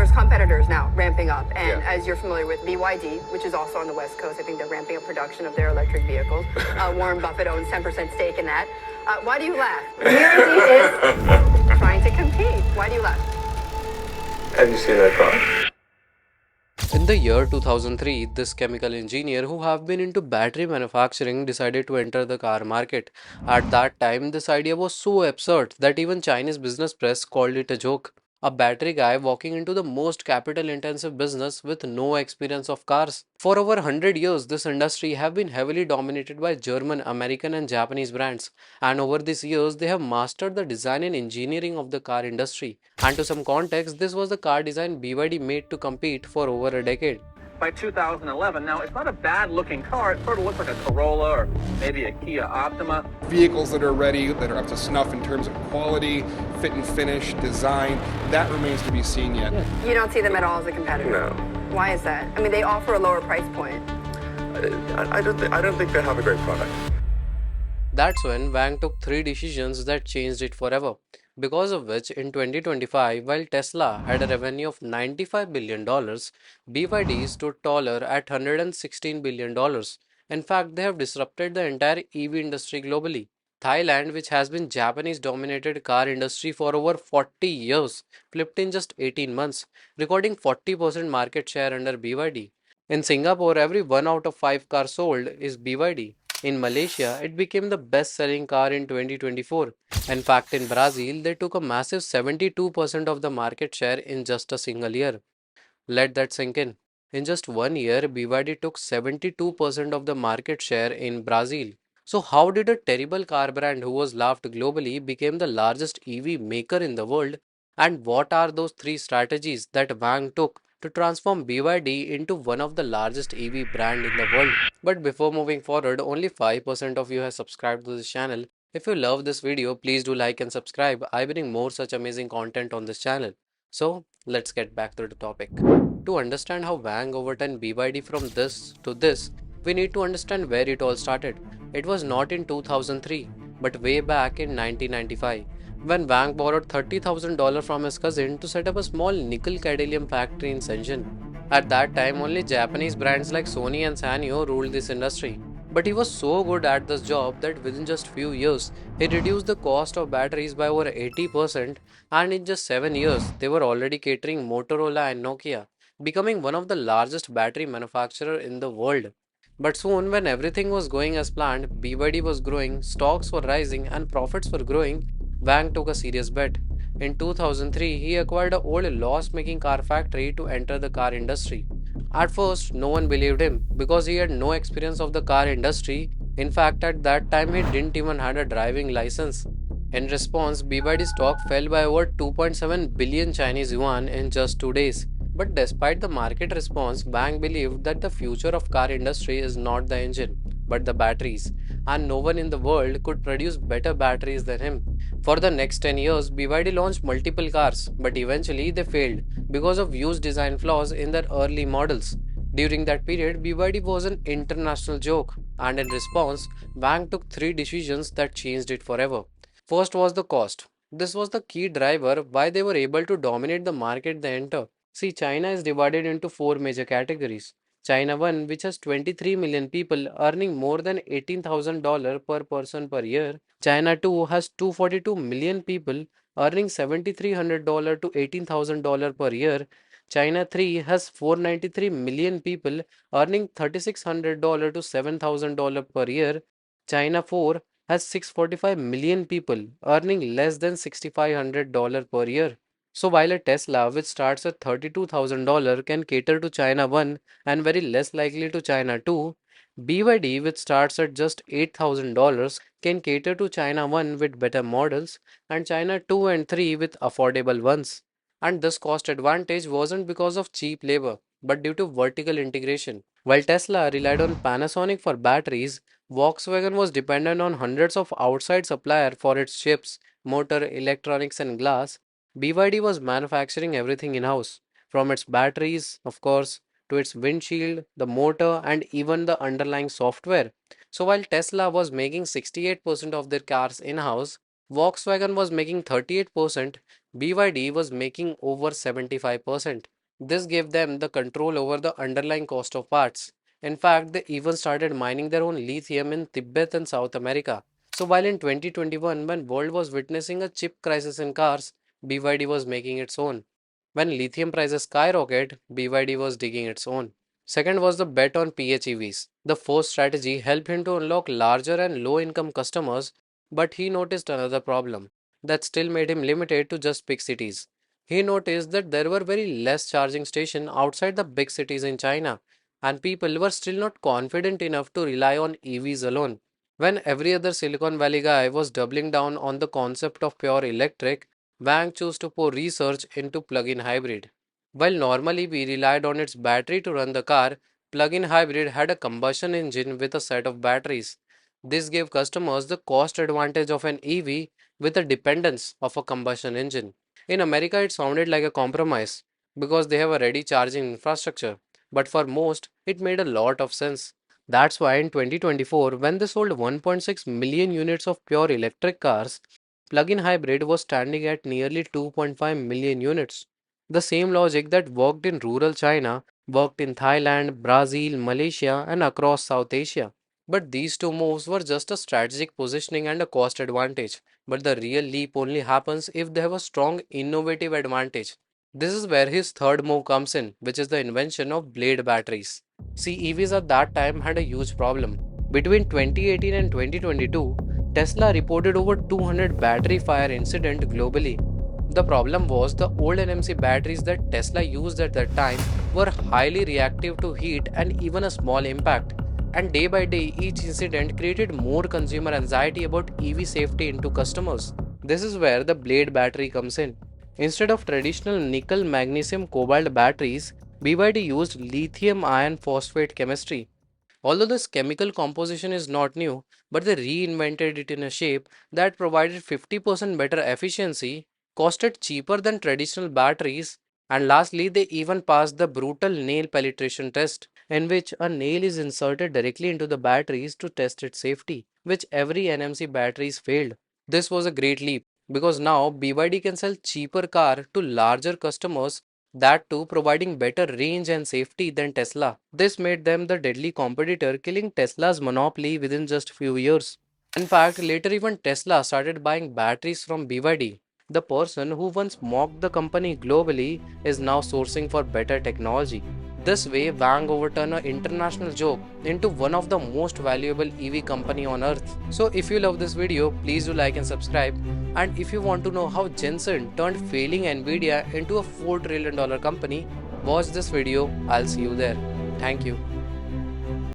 there's competitors now ramping up, and as you're familiar with BYD, which is also on the West Coast, I think they're ramping up production of their electric vehicles. Warren Buffett owns 10% stake in that. Why do you laugh? BYD is trying to compete. Why do you laugh? Have you seen that car? In the year 2003, this chemical engineer who have been into battery manufacturing decided to enter the car market. At that time, this idea was so absurd that even Chinese business press called it a joke. A battery guy walking into the most capital intensive business with no experience of cars. For over 100 years, this industry have been heavily dominated by German, American and Japanese brands. And over these years, they have mastered the design and engineering of the car industry. And to some context, this was the car design BYD made to compete for over a decade. By 2011, now it's not a bad looking car, it sort of looks like a Corolla or maybe a Kia Optima. Vehicles that are ready, that are up to snuff in terms of quality, fit and finish, design, that remains to be seen yet. You don't see them at all as a competitor? No. Why is that? I mean, they offer a lower price point. I don't think they have a great product. That's when Wang took three decisions that changed it forever. Because of which, in 2025, while Tesla had a revenue of $95 billion, BYD stood taller at $116 billion. In fact, they have disrupted the entire EV industry globally. Thailand, which has been Japanese dominated car industry for over 40 years, flipped in just 18 months, recording 40% market share under BYD. In Singapore, every 1 out of 5 cars sold is BYD. In Malaysia, it became the best selling car in 2024. In fact, in Brazil, they took a massive 72% of the market share in just a single year. Let that sink in. In just 1 year, BYD took 72% of the market share in Brazil. So, how did a terrible car brand who was loved globally become the largest EV maker in the world? And what are those three strategies that Wang took to transform BYD into one of the largest EV brand in the world? But before moving forward, only 5% of you have subscribed to this channel. If you love this video, please do like and subscribe. I bring more such amazing content on this channel. So, let's get back to the topic. To understand how Wang overturned BYD from this to this, we need to understand where it all started. It was not in 2003, but way back in 1995, when Wang borrowed $30,000 from his cousin to set up a small nickel cadmium factory in Shenzhen. At that time, only Japanese brands like Sony and Sanyo ruled this industry. But he was so good at this job that within just few years, he reduced the cost of batteries by over 80%, and in just 7 years, they were already catering Motorola and Nokia, becoming one of the largest battery manufacturer in the world. But soon, when everything was going as planned, BYD was growing, stocks were rising, and profits were growing, Wang took a serious bet. In 2003, he acquired an old loss-making car factory to enter the car industry. At first, no one believed him because he had no experience of the car industry. In fact, at that time, he didn't even have a driving license. In response, BYD stock fell by over 2.7 billion Chinese yuan in just 2 days. But despite the market response, Wang believed that the future of car industry is not the engine, but the batteries, and no one in the world could produce better batteries than him. For the next 10 years, BYD launched multiple cars, but eventually they failed because of huge design flaws in their early models. During that period, BYD was an international joke, and in response, Wang took three decisions that changed it forever. First was the cost. This was the key driver why they were able to dominate the market they enter. See, China is divided into four major categories. China 1, which has 23 million people earning more than $18,000 per person per year. China 2 has 242 million people earning $7,300 to $18,000 per year. China 3 has 493 million people earning $3,600 to $7,000 per year. China 4 has 645 million people earning less than $6,500 per year. So while a Tesla which starts at $32,000 can cater to China 1 and very less likely to China 2, BYD which starts at just $8,000 can cater to China 1 with better models and China 2 and 3 with affordable ones. And this cost advantage wasn't because of cheap labor, but due to vertical integration. While Tesla relied on Panasonic for batteries, Volkswagen was dependent on hundreds of outside suppliers for its chips, motor, electronics, and glass. BYD was manufacturing everything in house, from its batteries, of course, to its windshield, the motor, and even the underlying software. So while Tesla was making 68% of their cars in house, Volkswagen was making 38%, BYD was making over 75%. This gave them the control over the underlying cost of parts. In fact, they even started mining their own lithium in Tibet and South America. So while in 2021, when world was witnessing a chip crisis in cars, BYD was making its own. When lithium prices skyrocket, BYD was digging its own. Second was the bet on PHEVs. The first strategy helped him to unlock larger and low income customers, but he noticed another problem that still made him limited to just big cities. He noticed that there were very less charging stations outside the big cities in China, and people were still not confident enough to rely on EVs alone. When every other Silicon Valley guy was doubling down on the concept of pure electric, Wang chose to pour research into plug-in hybrid. While normally we relied on its battery to run the car, plug-in hybrid had a combustion engine with a set of batteries. This gave customers the cost advantage of an EV with the dependence of a combustion engine. In America, it sounded like a compromise because they have a ready charging infrastructure, but for most, it made a lot of sense. That's why in 2024, when they sold 1.6 million units of pure electric cars, plug-in hybrid was standing at nearly 2.5 million units. The same logic that worked in rural China worked in Thailand, Brazil, Malaysia, and across South Asia. But these two moves were just a strategic positioning and a cost advantage. But the real leap only happens if they have a strong innovative advantage. This is where his third move comes in, which is the invention of blade batteries. See, EVs at that time had a huge problem. Between 2018 and 2022, Tesla reported over 200 battery fire incidents globally. The problem was the old NMC batteries that Tesla used at that time were highly reactive to heat and even a small impact. And day by day, each incident created more consumer anxiety about EV safety into customers. This is where the blade battery comes in. Instead of traditional nickel magnesium cobalt batteries, BYD used lithium iron phosphate chemistry. Although this chemical composition is not new, but they reinvented it in a shape that provided 50% better efficiency, costed cheaper than traditional batteries, and lastly, they even passed the brutal nail penetration test, in which a nail is inserted directly into the batteries to test its safety, which every NMC batteries failed. This was a great leap because now BYD can sell cheaper car to larger customers, that too providing better range and safety than Tesla. This made them the deadly competitor, killing Tesla's monopoly within just few years. In fact, later even Tesla started buying batteries from BYD. The person who once mocked the company globally is now sourcing for better technology. This way, Wang overturned an international joke into one of the most valuable EV company on earth. So if you love this video, please do like and subscribe. And if you want to know how Jensen turned failing Nvidia into a $4 trillion company, watch this video. I'll see you there. Thank you.